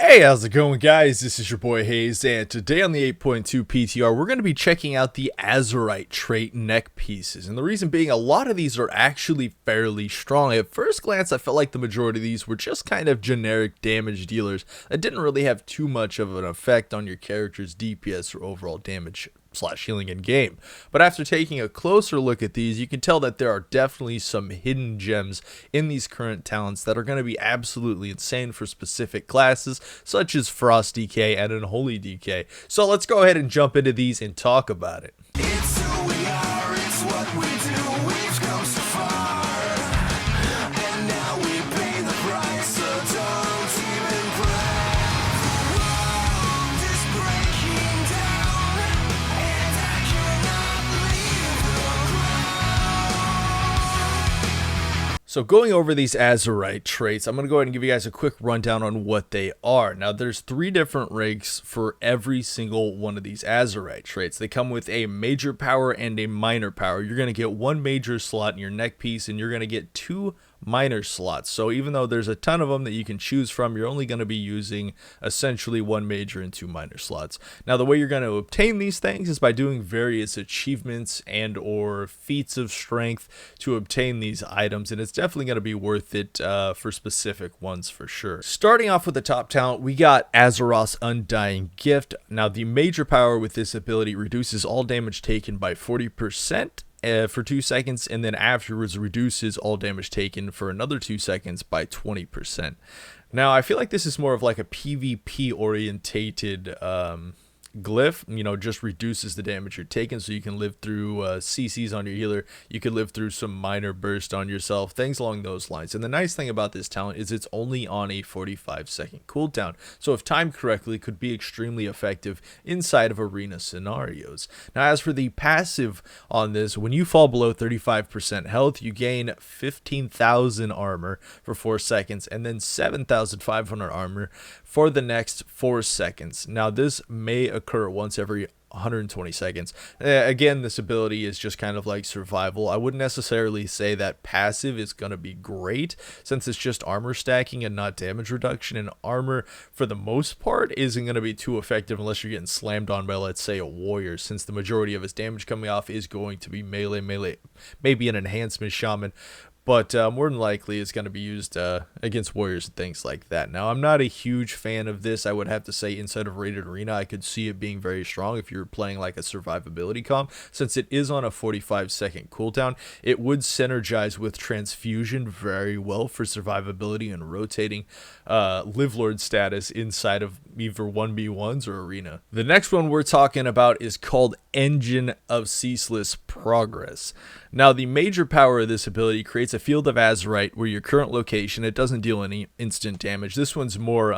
Hey, how's it going, guys? This is your boy Hazzed, and today on the 8.2 PTR, we're going to be checking out the Azurite trait neck pieces. And the reason being, a lot of these are actually fairly strong. At first glance, I felt like the majority of these were just kind of generic damage dealers that didn't really have too much of an effect on your character's DPS or overall damage / healing in game. But after taking a closer look at these, you can tell that there are definitely some hidden gems in these current talents that are going to be absolutely insane for specific classes such as Frost DK and Unholy DK. So let's go ahead and jump into these and talk about it. It's who we are, it's what we do, we've come so far, and now we pay the price, so don't even cry. The world is breaking down, and I cannot leave the ground. So going over these Azurite traits, I'm going to go ahead and give you guys a quick rundown on what they are. Now, there's 3 different ranks for every single one of these Azurite traits. They come with a major power and a minor power. You're going to get 1 major slot in your neck piece, and you're going to get 2 minor slots. So even though there's a ton of them that you can choose from, you're only going to be using essentially 1 major and 2 minor slots. Now, the way you're going to obtain these things is by doing various achievements and or feats of strength to obtain these items, and it's definitely going to be worth it for specific ones for sure. Starting off with the top talent, we got Azurite's Undying Gift. Now, the major power with this ability reduces all damage taken by 40%. For 2 seconds, and then afterwards reduces all damage taken for another 2 seconds by 20%. Now, I feel like this is more of like a PvP orientated Glyph, just reduces the damage you're taking, so you can live through CCs on your healer, you could live through some minor burst on yourself, things along those lines. And the nice thing about this talent is it's only on a 45-second cooldown, so if timed correctly, could be extremely effective inside of arena scenarios. Now, as for the passive on this, when you fall below 35% health, you gain 15,000 armor for 4 seconds, and then 7,500 armor for the next 4 seconds. Now, this may occur once every 120 seconds. Again, this ability is just kind of like survival. I wouldn't necessarily say that passive is going to be great, since it's just armor stacking and not damage reduction, and armor for the most part isn't going to be too effective unless you're getting slammed on by, let's say, a warrior, since the majority of his damage coming off is going to be melee, maybe an enhancement shaman, but more than likely it's going to be used against warriors and things like that. Now, I'm not a huge fan of this. I would have to say inside of Rated Arena, I could see it being very strong if you're playing like a survivability comp. Since it is on a 45-second cooldown, it would synergize with Transfusion very well for survivability and rotating Live Lord status inside of either 1v1s or Arena. The next one we're talking about is called Engine of Ceaseless Progress. Now, the major power of this ability creates a field of Azurite where your current location, it doesn't deal any instant damage. This one's more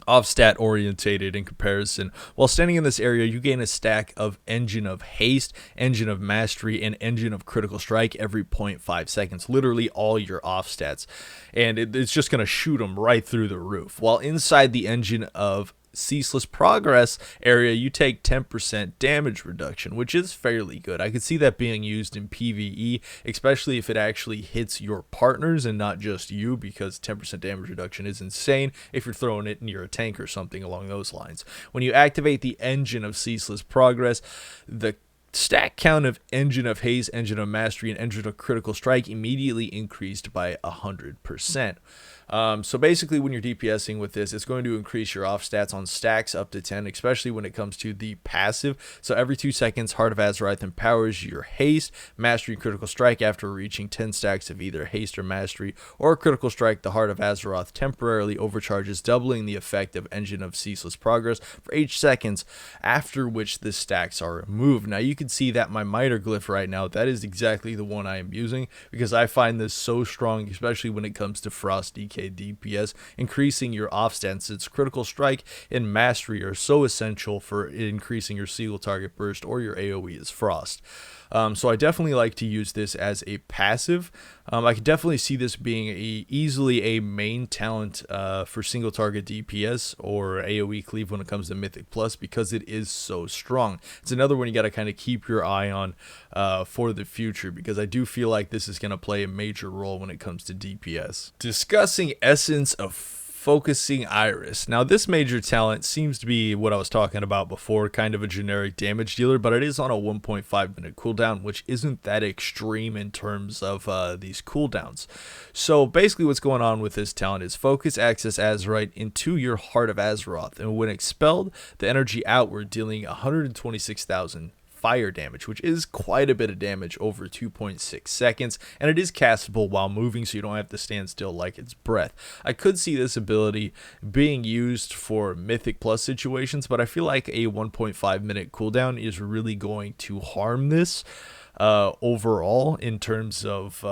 off-stat orientated in comparison. While standing in this area, you gain a stack of Engine of Haste, Engine of Mastery, and Engine of Critical Strike every 0.5 seconds. Literally all your off-stats. And it's just going to shoot them right through the roof. While inside the Engine of Ceaseless Progress area, you take 10% damage reduction, which is fairly good. I could see that being used in PvE, especially if it actually hits your partners and not just you, because 10% damage reduction is insane if you're throwing it near a tank or something along those lines. When you activate the Engine of Ceaseless Progress, the stack count of Engine of Haste, Engine of Mastery, and Engine of Critical Strike immediately increased by 100%. So basically, when you're DPSing with this, it's going to increase your off stats on stacks up to 10, especially when it comes to the passive. So every 2 seconds, Heart of Azurite empowers your Haste, Mastery, and Critical Strike after reaching 10 stacks of either Haste or Mastery or Critical Strike. The Heart of Azurite temporarily overcharges, doubling the effect of Engine of Ceaseless Progress for 8 seconds, after which the stacks are removed. Now, you can see that my Miter Glyph right now, that is exactly the one I am using, because I find this so strong, especially when it comes to Frost DK DPS, increasing your off stats, since Critical Strike and Mastery are so essential for increasing your single target burst or your AoE as Frost. So I definitely like to use this as a passive. I could definitely see this being easily a main talent for single target DPS or AoE cleave when it comes to Mythic Plus, because it is so strong. It's another one you got to kind of keep your eye on for the future, because I do feel like this is going to play a major role when it comes to DPS. Discussing Essence of Focusing Iris. Now, this major talent seems to be what I was talking about before, kind of a generic damage dealer, but it is on a 1.5 minute cooldown, which isn't that extreme in terms of these cooldowns. So basically what's going on with this talent is focus access Azurite into your Heart of Azeroth, and when expelled, the energy outward, dealing 126,000 fire damage, which is quite a bit of damage over 2.6 seconds, and it is castable while moving, so you don't have to stand still like its breath. I could see this ability being used for Mythic Plus situations, but I feel like a 1.5 minute cooldown is really going to harm this overall in terms of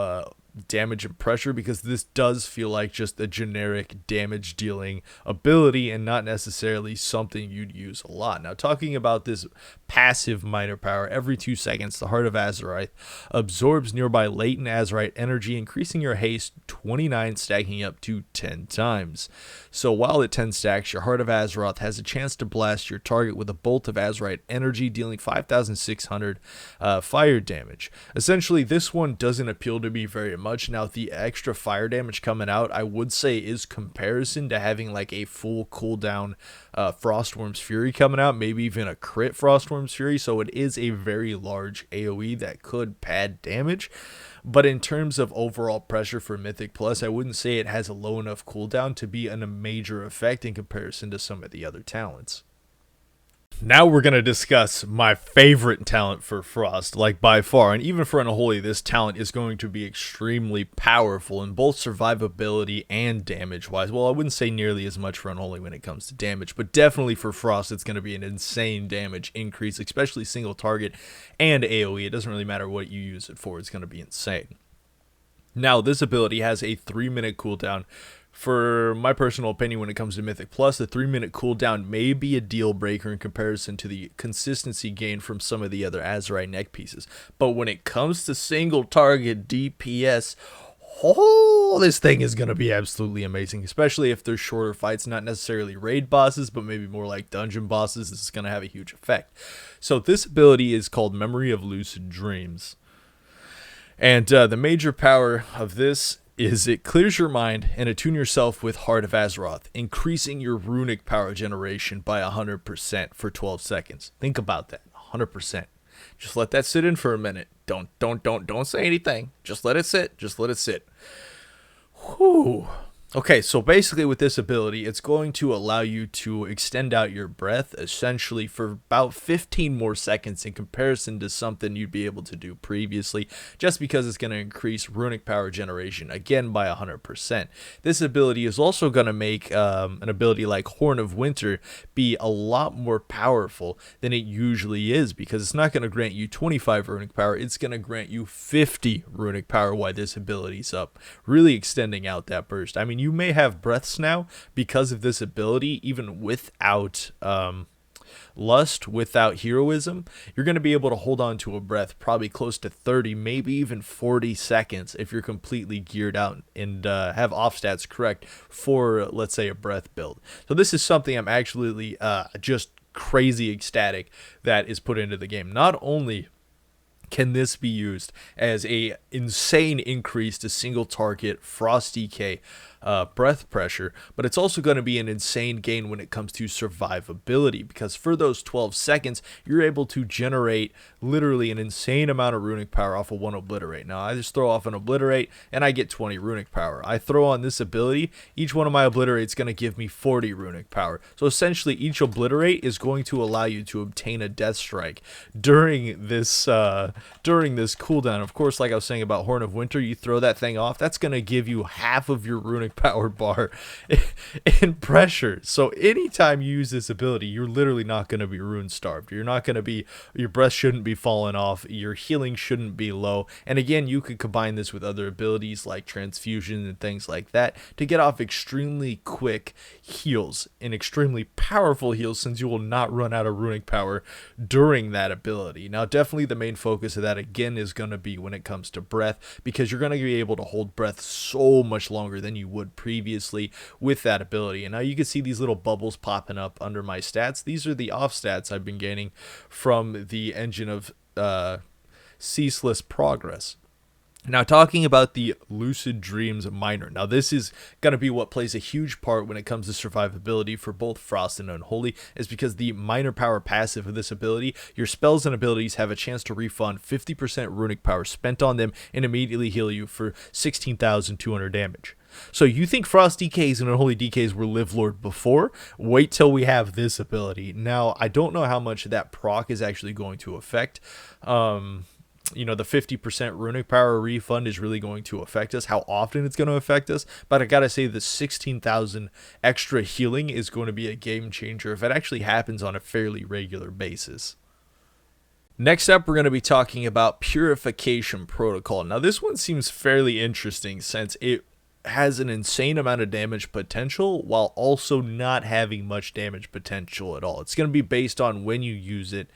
damage and pressure, because this does feel like just a generic damage dealing ability and not necessarily something you'd use a lot. Now, talking about this passive minor power, every 2 seconds the Heart of Azurite absorbs nearby latent Azurite energy, increasing your haste 29, stacking up to 10 times. So while at 10 stacks, your Heart of Azeroth has a chance to blast your target with a bolt of Azurite energy, dealing 5,600 fire damage. Essentially, this one doesn't appeal to me very much. Now, the extra fire damage coming out, I would say, is comparison to having like a full cooldown Frostworm's Fury coming out, maybe even a crit Frostworm's Fury, so it is a very large AoE that could pad damage. But in terms of overall pressure for Mythic Plus, I wouldn't say it has a low enough cooldown to be a major effect in comparison to some of the other talents. Now we're going to discuss my favorite talent for Frost, like by far, and even for Unholy, this talent is going to be extremely powerful in both survivability and damage-wise. Well, I wouldn't say nearly as much for Unholy when it comes to damage, but definitely for Frost, it's going to be an insane damage increase, especially single target and AoE. It doesn't really matter what you use it for, it's going to be insane. Now, this ability has a 3-minute cooldown. For my personal opinion, when it comes to Mythic Plus, the 3-minute cooldown may be a deal breaker in comparison to the consistency gain from some of the other Azurite neck pieces. But when it comes to single target DPS, oh, this thing is going to be absolutely amazing, especially if there's shorter fights, not necessarily raid bosses, but maybe more like dungeon bosses. This is going to have a huge effect. So this ability is called Memory of Lucid Dreams. And the major power of this is it clears your mind and attune yourself with Heart of Azeroth, increasing your runic power generation by 100% for 12 seconds. Think about that, 100%. Just let that sit in for a minute. Don't say anything. Just let it sit. Just let it sit. Whew. Okay, so basically with this ability, it's going to allow you to extend out your breath essentially for about 15 more seconds in comparison to something you'd be able to do previously, just because it's going to increase runic power generation, again, by 100%. This ability is also going to make an ability like Horn of Winter be a lot more powerful than it usually is, because it's not going to grant you 25 runic power, it's going to grant you 50 runic power while this ability's up, really extending out that burst. I mean, you may have breaths now because of this ability, even without lust, without heroism. You're going to be able to hold on to a breath probably close to 30, maybe even 40 seconds if you're completely geared out and have off stats correct for, let's say, a breath build. So this is something I'm actually just crazy ecstatic that is put into the game. Not only can this be used as a insane increase to single target frost DK breath pressure, but it's also going to be an insane gain when it comes to survivability, because for those 12 seconds you're able to generate literally an insane amount of runic power off of one obliterate. Now I just throw off an obliterate and I get 20 runic power. I throw on this ability, each one of my obliterates going to give me 40 runic power. So essentially each obliterate is going to allow you to obtain a death strike during this cooldown. Of course, like I was saying about Horn of Winter, you throw that thing off, that's going to give you half of your runic power bar in pressure. So anytime you use this ability, you're literally not going to be rune starved. You're not going to be, your breath shouldn't be falling off, your healing shouldn't be low. And again, you could combine this with other abilities like transfusion and things like that to get off extremely quick heals and extremely powerful heals, since you will not run out of runic power during that ability. Now definitely the main focus of that again is going to be when it comes to breath, because you're going to be able to hold breath so much longer than you would previously with that ability. And now you can see these little bubbles popping up under my stats. These are the off stats I've been gaining from the engine of Ceaseless progress. Now, talking about the Lucid Dreams Minor. Now, this is going to be what plays a huge part when it comes to survivability for both Frost and Unholy, is because the minor power passive of this ability, your spells and abilities have a chance to refund 50% runic power spent on them and immediately heal you for 16,200 damage. So you think Frost DKs and Unholy DKs were Live Lord before? Wait till we have this ability. Now, I don't know how much that proc is actually going to affect. You know, the 50% runic power refund is really going to affect us, how often it's going to affect us. But I gotta say, the 16,000 extra healing is going to be a game changer if it actually happens on a fairly regular basis. Next up, we're going to be talking about Purification Protocol. Now, this one seems fairly interesting since it has an insane amount of damage potential while also not having much damage potential at all. It's going to be based on when you use it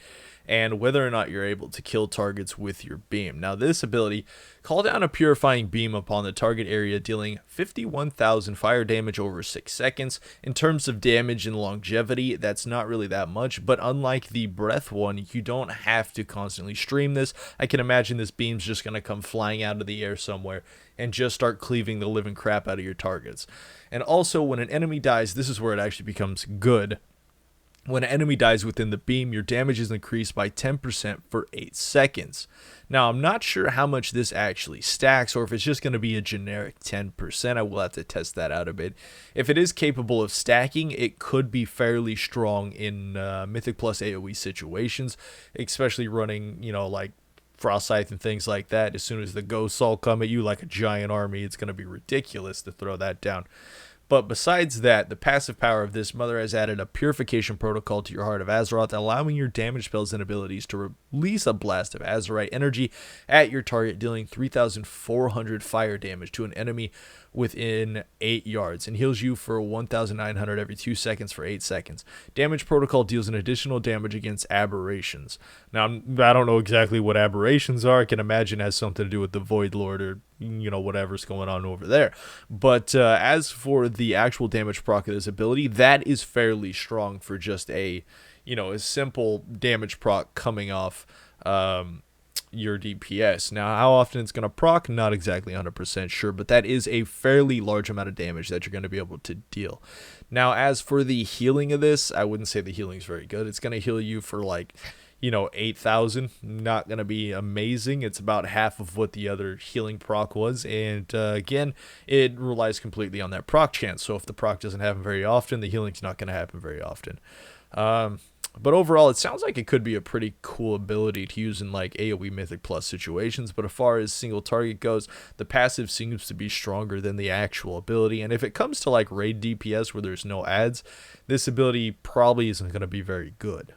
and whether or not you're able to kill targets with your beam. Now, this ability, call down a purifying beam upon the target area, dealing 51,000 fire damage over 6 seconds. In terms of damage and longevity, that's not really that much, but unlike the breath one, you don't have to constantly stream this. I can imagine this beam's just going to come flying out of the air somewhere and just start cleaving the living crap out of your targets. And also, when an enemy dies, this is where it actually becomes good. When an enemy dies within the beam, your damage is increased by 10% for 8 seconds. Now, I'm not sure how much this actually stacks or if it's just going to be a generic 10%. I will have to test that out a bit. If it is capable of stacking, it could be fairly strong in Mythic Plus AoE situations, especially running, you know, like Frost Scythe and things like that. As soon as the ghosts all come at you like a giant army, it's going to be ridiculous to throw that down. But besides that, the passive power of this mother has added a Purification Protocol to your Heart of Azeroth, allowing your damage spells and abilities to release a blast of Azurite energy at your target, dealing 3,400 fire damage to an enemy within 8 yards, and heals you for 1,900 every 2 seconds for 8 seconds. Damage Protocol deals an additional damage against aberrations. Now, I don't know exactly what aberrations are. I can imagine it has something to do with the Void Lord or, you know, whatever's going on over there. But as for the actual damage proc of this ability, that is fairly strong for just a, you know, a simple damage proc coming off your DPS. Now, how often it's going to proc, not exactly 100% sure, but that is a fairly large amount of damage that you're going to be able to deal. Now, as for the healing of this, I wouldn't say the healing is very good. It's going to heal you for like, you know, 8,000. Not going to be amazing. It's about half of what the other healing proc was, and again, it relies completely on that proc chance. So if the proc doesn't happen very often, the healing's not going to happen very often. But overall, it sounds like it could be a pretty cool ability to use in like AoE Mythic Plus situations. But as far as single target goes, the passive seems to be stronger than the actual ability. And if it comes to like raid DPS where there's no ads, this ability probably isn't going to be very good.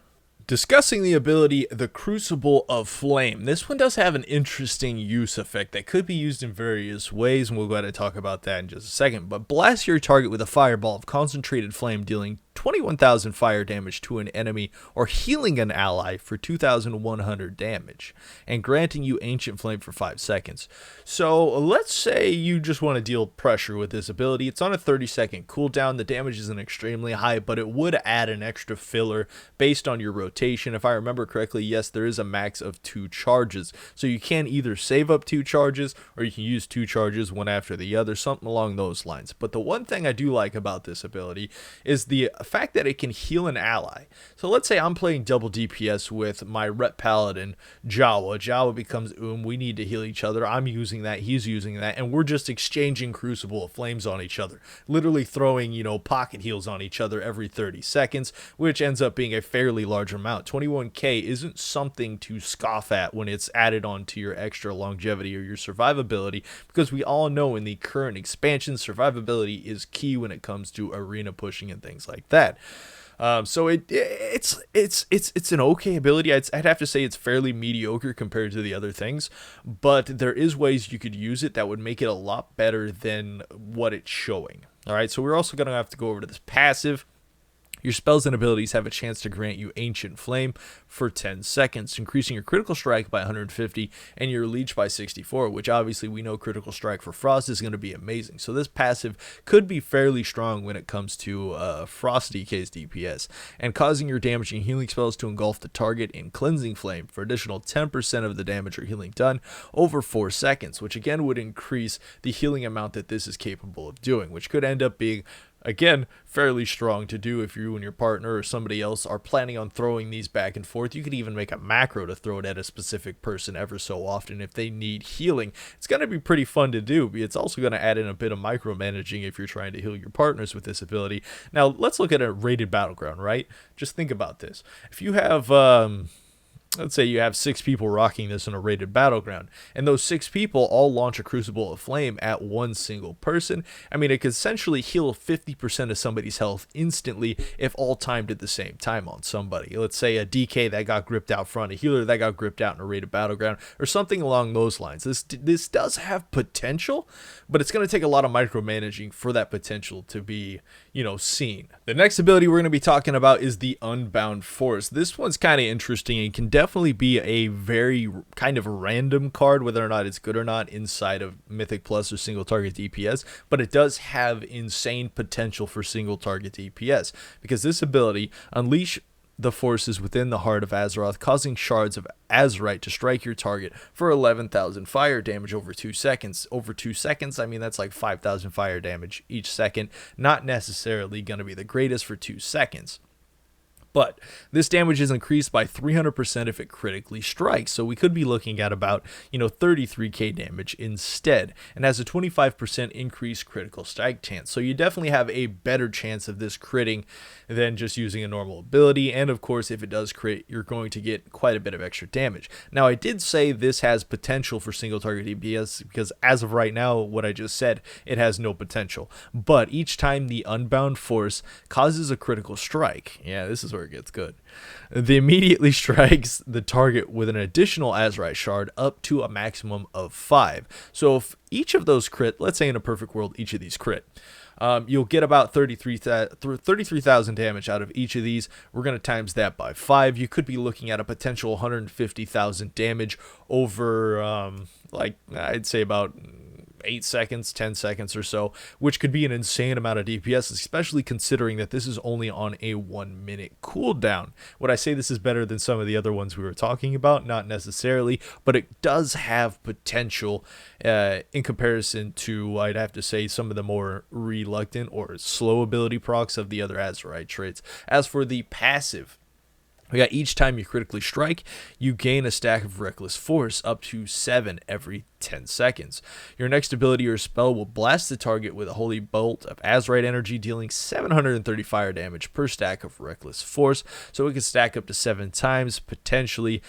Discussing the ability, the Crucible of Flame. This one does have an interesting use effect that could be used in various ways, and we'll go ahead and talk about that in just a second. But blast your target with a fireball of concentrated flame, dealing 21,000 fire damage to an enemy or healing an ally for 2,100 damage, and granting you Ancient Flame for 5 seconds. So let's say you just want to deal pressure with this ability. It's on a 30-second cooldown. The damage isn't extremely high, but it would add an extra filler based on your rotation. If I remember correctly, yes, there is a max of 2 charges. So you can either save up 2 charges or you can use 2 charges one after the other, something along those lines. But the one thing I do like about this ability is the fact that it can heal an ally. So let's say I'm playing double DPS with my Rep Paladin, Jawa. Jawa becomes we need to heal each other. I'm using that, he's using that, and we're just exchanging Crucible of Flames on each other. Literally throwing, you know, pocket heals on each other every 30 seconds, which ends up being a fairly large amount. 21k isn't something to scoff at when it's added on to your extra longevity or your survivability, because we all know in the current expansion, survivability is key when it comes to arena pushing and things like that. So it's an okay ability. I'd have to say it's fairly mediocre compared to the other things, but there is ways you could use it that would make it a lot better than what it's showing. All right, so we're also going to have to go over to this passive, Your spells and abilities have a chance to grant you Ancient Flame for 10 seconds, increasing your critical strike by 150 and your leech by 64, which obviously we know critical strike for Frost is going to be amazing. So this passive could be fairly strong when it comes to Frost DK's DPS, and causing your damage and healing spells to engulf the target in Cleansing Flame for additional 10% of the damage or healing done over 4 seconds, which again would increase the healing amount that this is capable of doing, which could end up being, again, fairly strong to do if you and your partner or somebody else are planning on throwing these back and forth. You could even make a macro to throw it at a specific person ever so often if they need healing. It's going to be pretty fun to do, but it's also going to add in a bit of micromanaging if you're trying to heal your partners with this ability. Now, let's look at a rated battleground, right? Just think about this. If you have let's say you have 6 people rocking this in a rated battleground, and those 6 people all launch a Crucible of Flame at one single person. I mean, it could essentially heal 50% of somebody's health instantly if all timed at the same time on somebody. Let's say a DK that got gripped out front, a healer that got gripped out in a rated battleground, or something along those lines. This does have potential, but it's going to take a lot of micromanaging for that potential to be, seen. The next ability we're going to be talking about is the Unbound Force. This one's kind of interesting and can definitely be a very kind of random card, whether or not it's good or not inside of Mythic Plus or single target DPS, but it does have insane potential for single target DPS, because this ability, Unleash the forces within the heart of Azeroth, causing shards of Azurite to strike your target for 11,000 fire damage over 2 seconds. Over 2 seconds, I mean, that's like 5,000 fire damage each second. Not necessarily going to be the greatest for 2 seconds. But this damage is increased by 300% if it critically strikes, so we could be looking at about 33k damage instead, and has a 25% increased critical strike chance. So you definitely have a better chance of this critting than just using a normal ability, and of course if it does crit, you're going to get quite a bit of extra damage. Now, I did say this has potential for single target DPS because as of right now, what I just said, it has no potential. But each time the Unbound Force causes a critical strike, yeah, this is where it gets good, they immediately strikes the target with an additional Azurite shard up to a maximum of 5. So if each of those crit, let's say in a perfect world each of these crit, you'll get about 33,000 damage out of each of these. We're going to times that by 5. You could be looking at a potential 150,000 damage over like I'd say about 8 seconds, 10 seconds or so, which could be an insane amount of DPS, especially considering that this is only on a 1-minute cooldown. Would I say this is better than some of the other ones we were talking about? Not necessarily, but it does have potential in comparison to, I'd have to say, some of the more reluctant or slow ability procs of the other Azurite traits. As for the passive, we got each time you critically strike, you gain a stack of Reckless Force up to 7 every 10 seconds. Your next ability or spell will blast the target with a holy bolt of Azurite energy, dealing 730 fire damage per stack of Reckless Force. So it can stack up to 7 times, potentially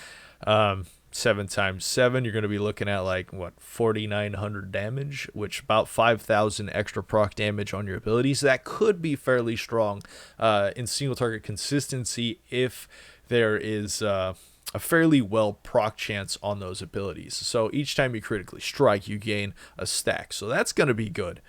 7 times 7, you're going to be looking at like 4,900 damage, which about 5,000 extra proc damage on your abilities. That could be fairly strong in single target consistency if there is a fairly well proc chance on those abilities. So each time you critically strike, you gain a stack, so that's going to be good.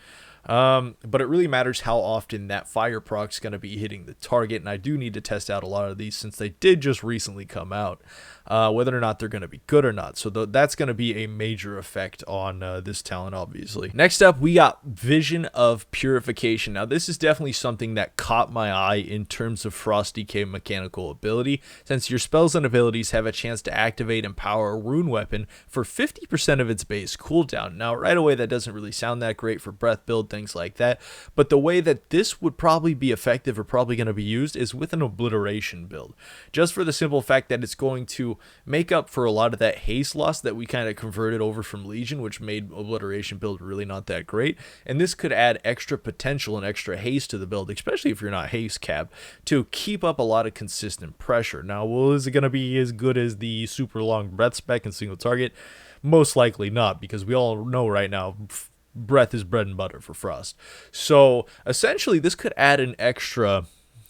But it really matters how often that fire proc is going to be hitting the target, and I do need to test out a lot of these since they did just recently come out, whether or not they're going to be good or not. So that's going to be a major effect on this talent, obviously. Next up, we got Vision of Purification. Now, this is definitely something that caught my eye in terms of Frost DK mechanical ability, since your spells and abilities have a chance to activate and power a rune weapon for 50% of its base cooldown. Now, right away, that doesn't really sound that great for breath build, things like that, but the way that this would probably be effective or probably going to be used is with an obliteration build, just for the simple fact that it's going to make up for a lot of that haste loss that we kind of converted over from Legion, which made obliteration build really not that great. And this could add extra potential and extra haste to the build, especially if you're not haste capped, to keep up a lot of consistent pressure. Now, well, is it going to be as good as the super long breath spec and single target? Most likely not, because we all know right now breath is bread and butter for Frost. So essentially this could add an extra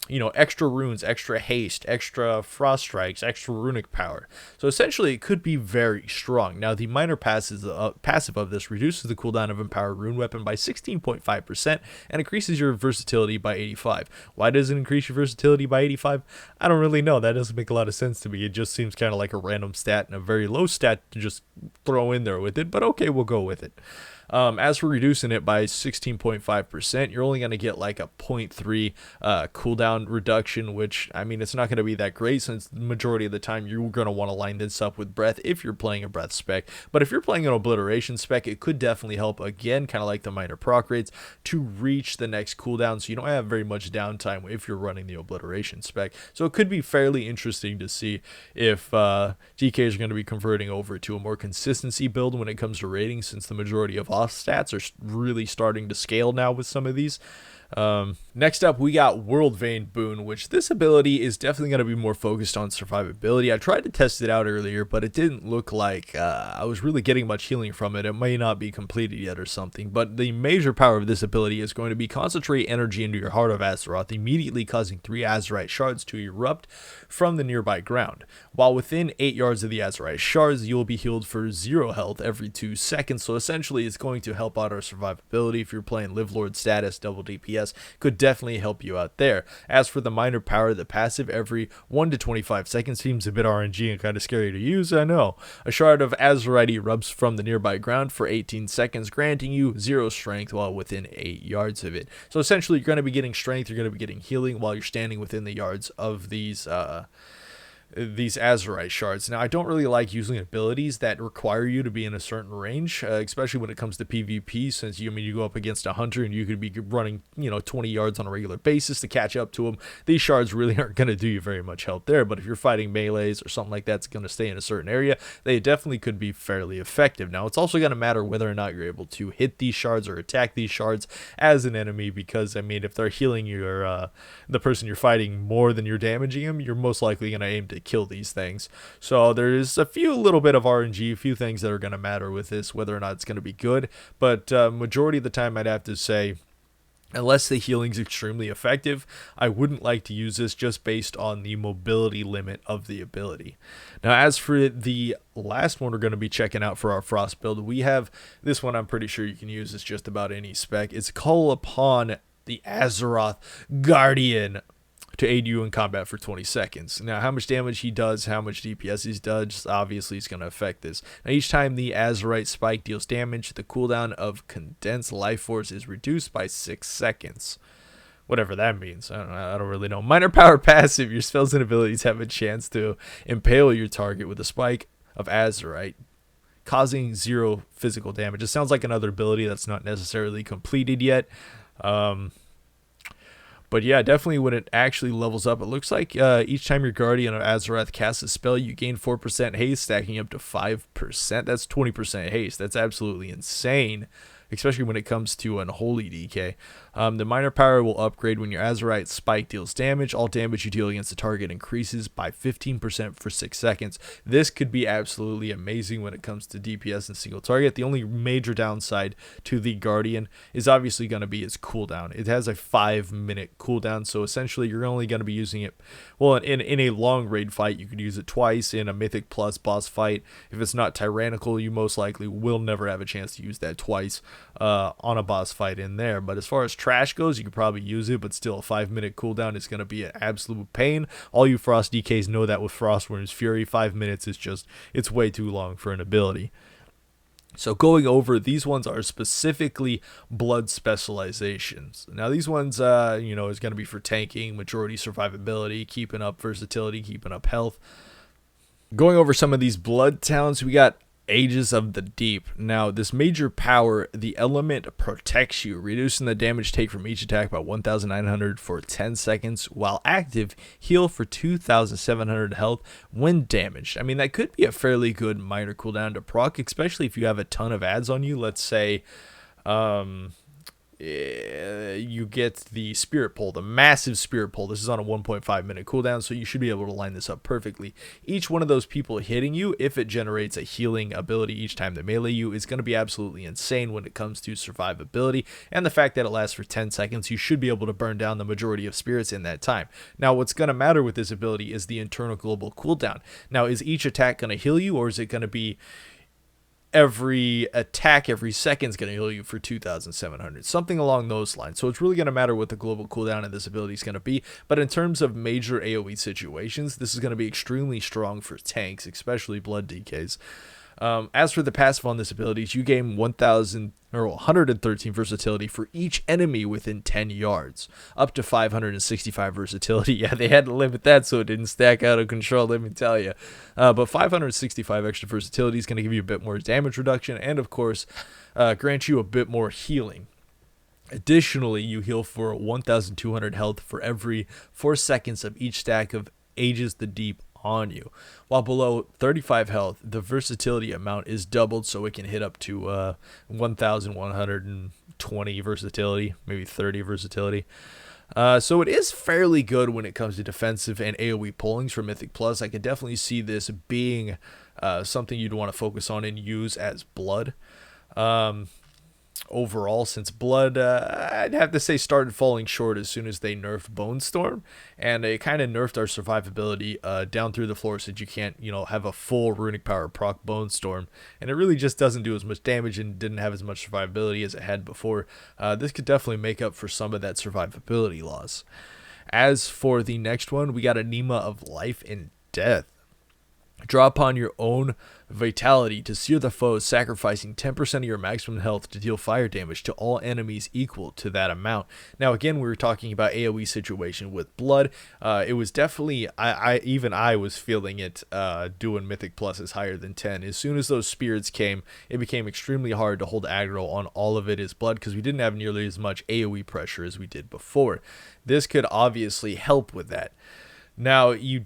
extra runes, extra haste, extra frost strikes, extra runic power. So essentially, it could be very strong. Now, the minor passive of this reduces the cooldown of Empower Rune Weapon by 16.5% and increases your versatility by 85. Why does it increase your versatility by 85? I don't really know. That doesn't make a lot of sense to me. It just seems kind of like a random stat and a very low stat to just throw in there with it. But okay, we'll go with it. As for reducing it by 16.5%, you're only going to get like a 0.3 cooldown reduction, which, I mean, it's not going to be that great since the majority of the time you're going to want to line this up with breath if you're playing a breath spec. But if you're playing an obliteration spec, it could definitely help, again, kind of like the minor proc rates, to reach the next cooldown, so you don't have very much downtime if you're running the obliteration spec. So it could be fairly interesting to see if DKs are going to be converting over to a more consistency build when it comes to ratings, since the majority of stats are really starting to scale now with some of these. Next up, we got World Vayne Boon, which this ability is definitely going to be more focused on survivability. I tried to test it out earlier, but it didn't look like I was really getting much healing from it. It may not be completed yet or something, but the major power of this ability is going to be concentrate energy into your Heart of Azeroth, immediately causing 3 Azurite shards to erupt from the nearby ground. While within 8 yards of the Azurite shards, you will be healed for 0 health every 2 seconds, so essentially it's going to help out our survivability. If you're playing Live Lord status, double DPS, could definitely help you out there. As for the minor power, the passive every 1 to 25 seconds seems a bit RNG and kind of scary to use, I know. A shard of Azurite erupts from the nearby ground for 18 seconds, granting you 0 strength while within 8 yards of it. So essentially, you're going to be getting strength, you're going to be getting healing while you're standing within the yards of these Azurite shards. Now, I don't really like using abilities that require you to be in a certain range, especially when it comes to PvP, since you go up against a hunter and you could be running 20 yards on a regular basis to catch up to them. These shards really aren't going to do you very much help there, but if you're fighting melees or something like that's going to stay in a certain area, they definitely could be fairly effective. Now, it's also going to matter whether or not you're able to hit these shards or attack these shards as an enemy, because I mean, if they're healing the person you're fighting more than you're damaging them, you're most likely going to aim to kill these things. So there's a little bit of RNG, a few things that are going to matter with this, whether or not it's going to be good, but majority of the time I'd have to say, unless the healing's extremely effective, I wouldn't like to use this just based on the mobility limit of the ability. Now, as for the last one we're going to be checking out for our Frost build, we have this one I'm pretty sure you can use. It's just about any spec. It's Call Upon the Azeroth Guardian to aid you in combat for 20 seconds. Now, how much damage he does, how much DPS he does, obviously is going to affect this. Now, each time the Azurite spike deals damage, the cooldown of condensed life force is reduced by 6 seconds. Whatever that means. I don't really know. Minor power passive. Your spells and abilities have a chance to impale your target with a spike of Azurite, causing 0 physical damage. It sounds like another ability that's not necessarily completed yet. But yeah, definitely when it actually levels up, it looks like each time your Guardian of Azeroth casts a spell, you gain 4% haste, stacking up to 5%. That's 20% haste. That's absolutely insane, especially when it comes to Unholy DK. The minor power will upgrade when your Azurite spike deals damage. All damage you deal against the target increases by 15% for 6 seconds. This could be absolutely amazing when it comes to DPS and single target. The only major downside to the Guardian is obviously going to be its cooldown. It has a 5-minute cooldown, so essentially you're only going to be using it, well, in a long raid fight, you could use it twice. In a Mythic Plus boss fight, if it's not tyrannical, you most likely will never have a chance to use that twice on a boss fight in there. But as far as trash goes, you could probably use it, but still a 5-minute cooldown is going to be an absolute pain. All you Frost DKs know that with Frostworm's Fury, 5 minutes is just, it's way too long for an ability. So going over, these ones are specifically blood specializations. Now these ones, is going to be for tanking, majority survivability, keeping up versatility, keeping up health. Going over some of these blood talents, we got Ages of the Deep. Now, this major power, the element protects you, reducing the damage take from each attack by 1,900 for 10 seconds. While active, heal for 2,700 health when damaged. I mean, that could be a fairly good minor cooldown to proc, especially if you have a ton of ads on you. Let's say, you get the Spirit Pull, the massive Spirit Pull. This is on a 1.5 minute cooldown, so you should be able to line this up perfectly. Each one of those people hitting you, if it generates a healing ability each time they melee you, is going to be absolutely insane when it comes to survivability. And the fact that it lasts for 10 seconds, you should be able to burn down the majority of spirits in that time. Now, what's going to matter with this ability is the internal global cooldown. Now, is each attack going to heal you, or is it going to be every attack every second is going to heal you for 2,700, something along those lines? So it's really going to matter what the global cooldown of this ability is going to be. But in terms of major AoE situations, this is going to be extremely strong for tanks, especially blood DKs. As for the passive on this ability, you gain 113 versatility for each enemy within 10 yards, up to 565 versatility. Yeah, they had to limit that so it didn't stack out of control, let me tell you. But 565 extra versatility is going to give you a bit more damage reduction and, of course, grant you a bit more healing. Additionally, you heal for 1,200 health for every 4 seconds of each stack of Ages the Deep on you. While below 35 health, the versatility amount is doubled, so it can hit up to 1,120 versatility, maybe 30 versatility. So it is fairly good when it comes to defensive and AoE pullings for Mythic Plus. I could definitely see this being something you'd want to focus on and use as blood. Overall, since blood, I'd have to say, started falling short as soon as they nerfed Bone Storm, and they kind of nerfed our survivability down through the floor, since you can't, have a full runic power proc Bone Storm, and it really just doesn't do as much damage and didn't have as much survivability as it had before. This could definitely make up for some of that survivability loss. As for the next one, we got a Nema of Life and Death. Draw upon your own vitality to sear the foes, sacrificing 10% of your maximum health to deal fire damage to all enemies equal to that amount. Now, again, we were talking about AoE situation with blood. It was definitely, I was feeling it doing Mythic Pluses higher than 10. As soon as those spirits came, it became extremely hard to hold aggro on all of it as blood, because we didn't have nearly as much AoE pressure as we did before. This could obviously help with that. Now, you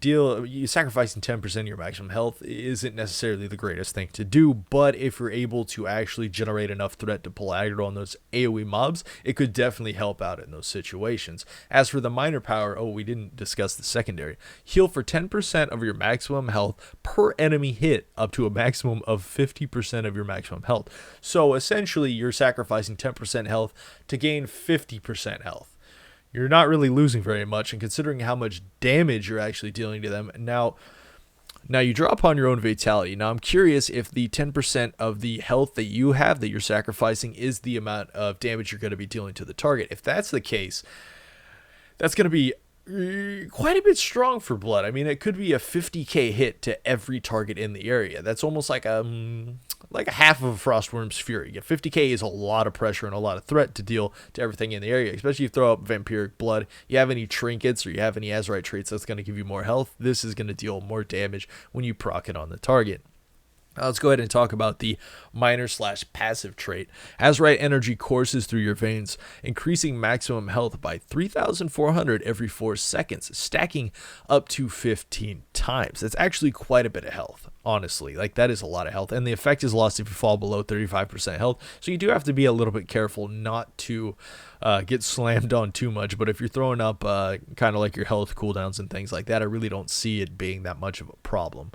sacrificing 10% of your maximum health isn't necessarily the greatest thing to do, but if you're able to actually generate enough threat to pull aggro on those AoE mobs, it could definitely help out in those situations. As for the minor power, we didn't discuss the secondary. Heal for 10% of your maximum health per enemy hit, up to a maximum of 50% of your maximum health. So essentially, you're sacrificing 10% health to gain 50% health. You're not really losing very much, and considering how much damage you're actually dealing to them. Now you draw upon your own vitality. Now, I'm curious if the 10% of the health that you have that you're sacrificing is the amount of damage you're going to be dealing to the target. If that's the case, that's going to be quite a bit strong for blood. I mean, it could be a 50k hit to every target in the area. That's almost like a half of a Frostworm's Fury. 50k is a lot of pressure and a lot of threat to deal to everything in the area, especially if you throw up Vampiric Blood. You have any trinkets or you have any Azurite traits that's going to give you more health. This is going to deal more damage when you proc it on the target. Let's go ahead and talk about the minor/passive trait. Azurite energy courses through your veins, increasing maximum health by 3,400 every 4 seconds, stacking up to 15 times. That's actually quite a bit of health, honestly. That is a lot of health, and the effect is lost if you fall below 35% health, so you do have to be a little bit careful not to get slammed on too much. But if you're throwing up kind of like your health cooldowns and things like that, I really don't see it being that much of a problem.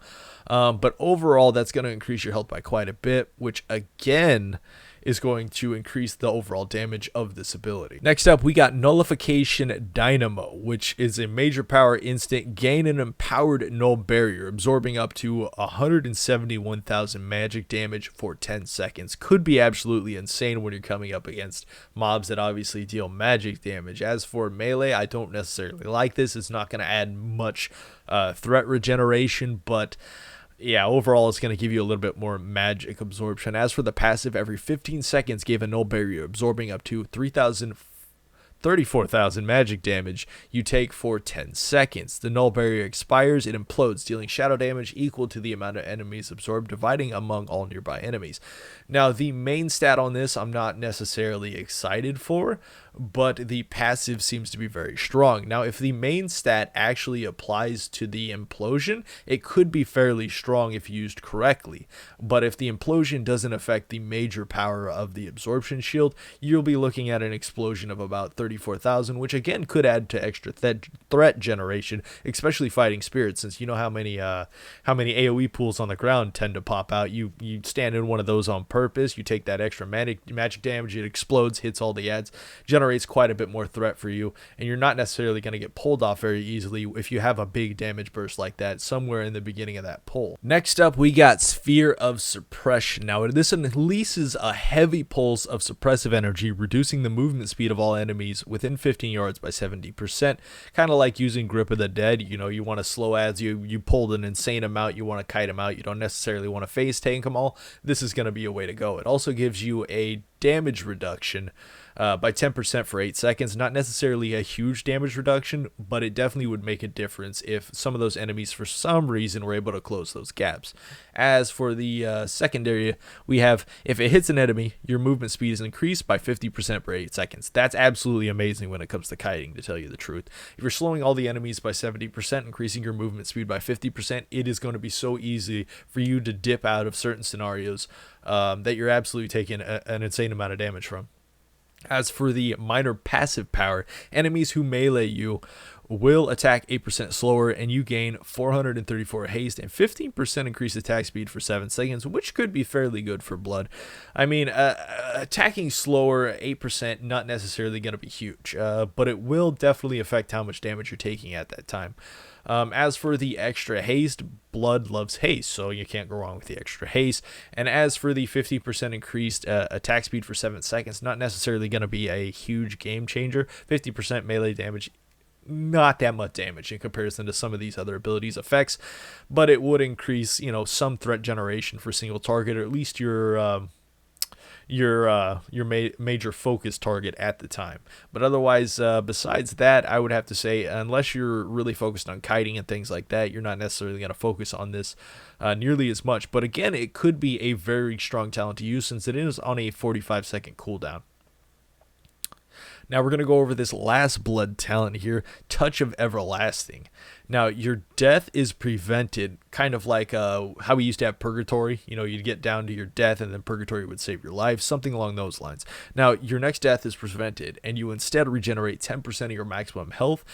But overall, that's going to increase your health by quite a bit, which again is going to increase the overall damage of this ability. Next up, we got Nullification Dynamo, which is a major power instant. Gain an empowered null barrier, absorbing up to 171,000 magic damage for 10 seconds. Could be absolutely insane when you're coming up against mobs that obviously deal magic damage. As for melee, I don't necessarily like this. It's not going to add much threat regeneration, but yeah, overall, it's going to give you a little bit more magic absorption. As for the passive, every 15 seconds gave a null barrier, absorbing up to 34,000 magic damage you take for 10 seconds. The null barrier expires, it implodes, dealing shadow damage equal to the amount of enemies absorbed, dividing among all nearby enemies. Now, the main stat on this I'm not necessarily excited for, but the passive seems to be very strong. Now, if the main stat actually applies to the implosion, it could be fairly strong if used correctly. But if the implosion doesn't affect the major power of the absorption shield, you'll be looking at an explosion of about 34,000, which again could add to extra threat generation, especially fighting spirits, since you know how many AoE pools on the ground tend to pop out. You stand in one of those on purpose, you take that extra magic damage, it explodes, hits all the ads, generates quite a bit more threat for you, and you're not necessarily going to get pulled off very easily if you have a big damage burst like that somewhere in the beginning of that pull. Next up, we got Sphere of Suppression. Now, this unleashes a heavy pulse of suppressive energy, reducing the movement speed of all enemies within 15 yards by 70%. Kind of like using Grip of the Dead. You know, you want to slow ads, you pulled an insane amount, you want to kite them out, you don't necessarily want to phase tank them all. This is going to be a way to go. It also gives you a damage reduction by 10% for 8 seconds. Not necessarily a huge damage reduction, but it definitely would make a difference if some of those enemies for some reason were able to close those gaps. As for the secondary, we have, if it hits an enemy, your movement speed is increased by 50% per 8 seconds. That's absolutely amazing when it comes to kiting, to tell you the truth. If you're slowing all the enemies by 70%, increasing your movement speed by 50%, it is going to be so easy for you to dip out of certain scenarios that you're absolutely taking an insane amount of damage from. As for the minor passive power, enemies who melee you will attack 8% slower, and you gain 434 haste and 15% increased attack speed for 7 seconds, which could be fairly good for blood. I mean, attacking slower, 8%, not necessarily going to be huge, but it will definitely affect how much damage you're taking at that time. As for the extra haste, blood loves haste, so you can't go wrong with the extra haste. And as for the 50% increased attack speed for 7 seconds, not necessarily going to be a huge game changer. 50% melee damage, not that much damage in comparison to some of these other abilities effects, but it would increase, you know, some threat generation for single target, or at least your major focus target at the time. But otherwise, besides that, I would have to say, unless you're really focused on kiting and things like that, you're not necessarily going to focus on this nearly as much. But again, it could be a very strong talent to use, since it is on a 45-second cooldown. Now we're going to go over this last blood talent here, Touch of Everlasting. Now, your death is prevented, kind of like how we used to have Purgatory. You know, you'd get down to your death and then Purgatory would save your life, something along those lines. Now, your next death is prevented, and you instead regenerate 10% of your maximum health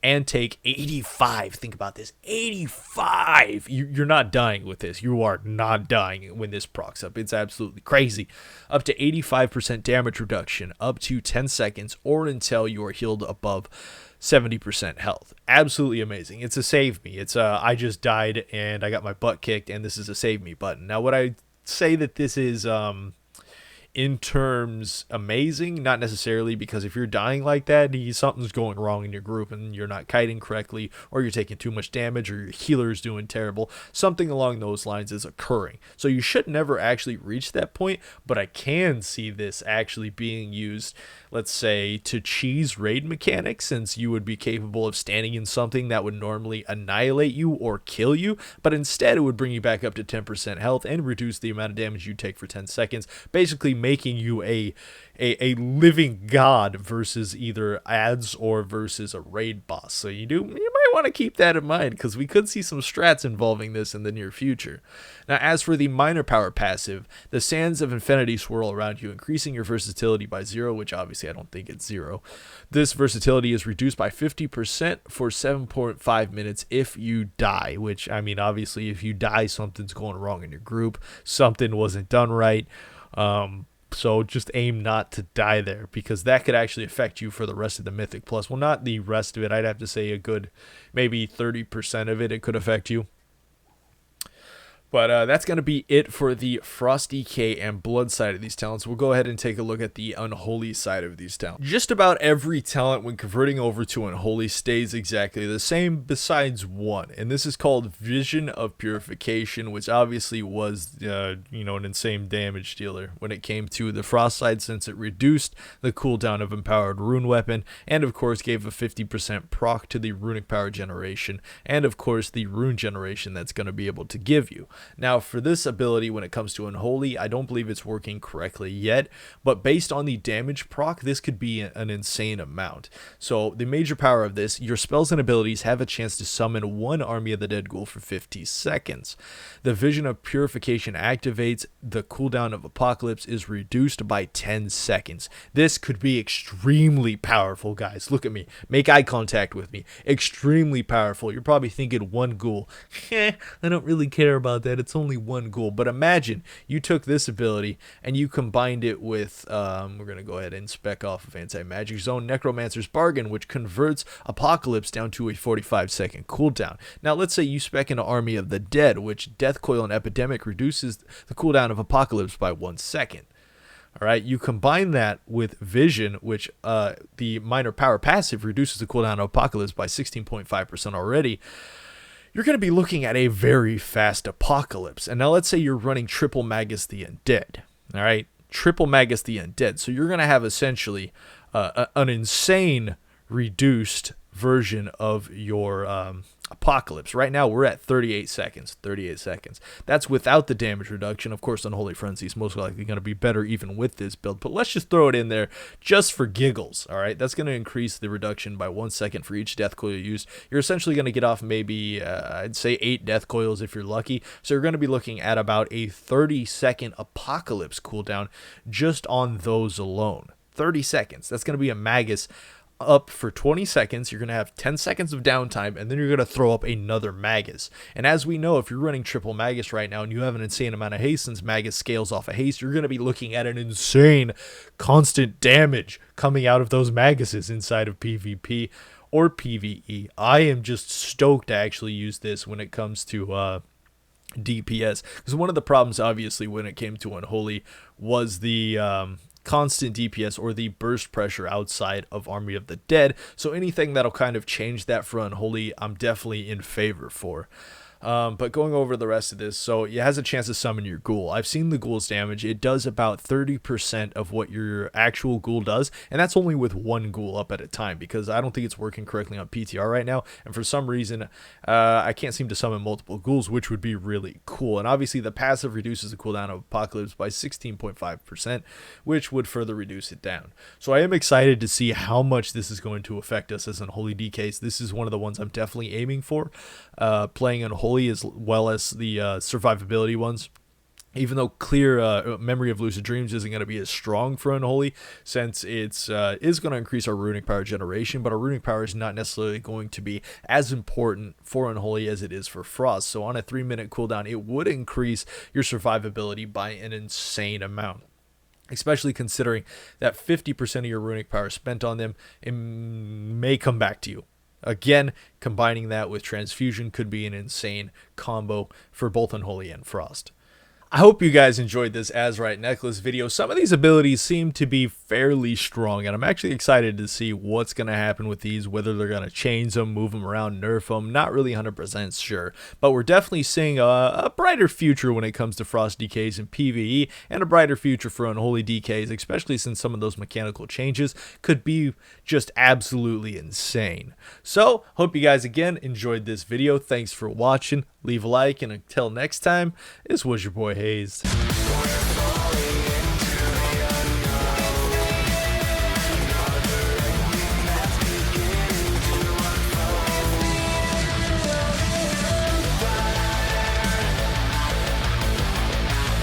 and take 85. Think about this, 85. You're not dying with this. You are not dying when this procs up. It's absolutely crazy. Up to 85% damage reduction, up to 10 seconds, or until you are healed above 70% health. Absolutely amazing. It's a save me. It's I just died and I got my butt kicked, and this is a save me button. Now, would I say that this is in terms amazing? Not necessarily, because if you're dying like that, something's going wrong in your group and you're not kiting correctly, or you're taking too much damage, or your healer's doing terrible. Something along those lines is occurring. So you should never actually reach that point, but I can see this actually being used, let's say, to cheese raid mechanics, since you would be capable of standing in something that would normally annihilate you or kill you, but instead it would bring you back up to 10% health and reduce the amount of damage you take for 10 seconds, basically making you a living god versus either ads or versus a raid boss. So you might want to keep that in mind, because we could see some strats involving this in the near future. Now, as for the minor power passive, the Sands of Infinity swirl around you, increasing your versatility by 0, which obviously I don't think it's 0. This versatility is reduced by 50% for 7.5 minutes if you die, which, I mean, obviously if you die, something's going wrong in your group, something wasn't done right. So just aim not to die there, because that could actually affect you for the rest of the Mythic Plus. Well, not the rest of it. I'd have to say a good maybe 30% of it could affect you. But that's going to be it for the Frost Decay and Blood side of these talents. We'll go ahead and take a look at the Unholy side of these talents. Just about every talent when converting over to Unholy stays exactly the same besides one. And this is called Vision of Purification, which obviously was, an insane damage dealer when it came to the Frost side, since it reduced the cooldown of Empowered Rune Weapon, and of course gave a 50% proc to the Runic Power generation, and of course the Rune generation that's going to be able to give you. Now, for this ability, when it comes to Unholy, I don't believe it's working correctly yet, but based on the damage proc, this could be an insane amount. So, the major power of this, your spells and abilities have a chance to summon one Army of the Dead Ghoul for 50 seconds. The Vision of Purification activates, the cooldown of Apocalypse is reduced by 10 seconds. This could be extremely powerful, guys. Look at me. Make eye contact with me. Extremely powerful. You're probably thinking one ghoul. I don't really care about that. It's only one ghoul. But imagine you took this ability and you combined it with, we're going to go ahead and spec off of Anti-Magic Zone, Necromancer's Bargain, which converts Apocalypse down to a 45-second cooldown. Now, let's say you spec into Army of the Dead, which Death Coil and Epidemic reduces the cooldown of Apocalypse by 1 second. All right, you combine that with Vision, which the minor power passive reduces the cooldown of Apocalypse by 16.5% already. You're going to be looking at a very fast Apocalypse. And now let's say you're running Triple Magus the Undead. All right, Triple Magus the Undead. So you're going to have essentially an insane reduced version of your Apocalypse. Right now we're at 38 seconds. That's without the damage reduction. Of course, Unholy Frenzy is most likely going to be better even with this build, but let's just throw it in there just for giggles. All right, that's going to increase the reduction by 1 second for each death coil you use. You're essentially going to get off maybe I'd say 8 death coils if you're lucky. So you're going to be looking at about a 30-second Apocalypse cooldown just on those alone. 30 seconds. That's going to be a Magus up for 20 seconds. You're going to have 10 seconds of downtime, and then you're going to throw up another Magus. And as we know, if you're running Triple Magus right now and you have an insane amount of haste, since Magus scales off of haste, you're going to be looking at an insane constant damage coming out of those Maguses inside of PvP or PvE. I am just stoked to actually use this when it comes to DPS, because one of the problems obviously when it came to Unholy was the constant DPS or the burst pressure outside of Army of the Dead. So anything that'll kind of change that for Unholy, I'm definitely in favor for. But going over the rest of this, so it has a chance to summon your ghoul. I've seen the ghoul's damage. It does about 30% of what your actual ghoul does, and that's only with one ghoul up at a time, because I don't think it's working correctly on PTR right now, and for some reason, I can't seem to summon multiple ghouls, which would be really cool. And obviously, the passive reduces the cooldown of Apocalypse by 16.5%, which would further reduce it down. So I am excited to see how much this is going to affect us as Unholy DKs. This is one of the ones I'm definitely aiming for, playing Unholy as well as the survivability ones. Even though clear Memory of Lucid Dreams isn't going to be as strong for Unholy, since it's is going to increase our runic power generation, but our runic power is not necessarily going to be as important for Unholy as it is for Frost. So on a 3-minute cooldown, it would increase your survivability by an insane amount, especially considering that 50% of your runic power spent on them, it may come back to you. Again, combining that with Transfusion could be an insane combo for both Unholy and Frost. I hope you guys enjoyed this Azurite necklace video. Some of these abilities seem to be fairly strong, and I'm actually excited to see what's going to happen with these, whether they're going to change them, move them around, nerf them. Not really 100% sure, but we're definitely seeing a brighter future when it comes to Frost DKs and PvE, and a brighter future for Unholy DKs, especially since some of those mechanical changes could be just absolutely insane. So, hope you guys again enjoyed this video. Thanks for watching. Leave a like, and until next time, this was your boy Hazzed.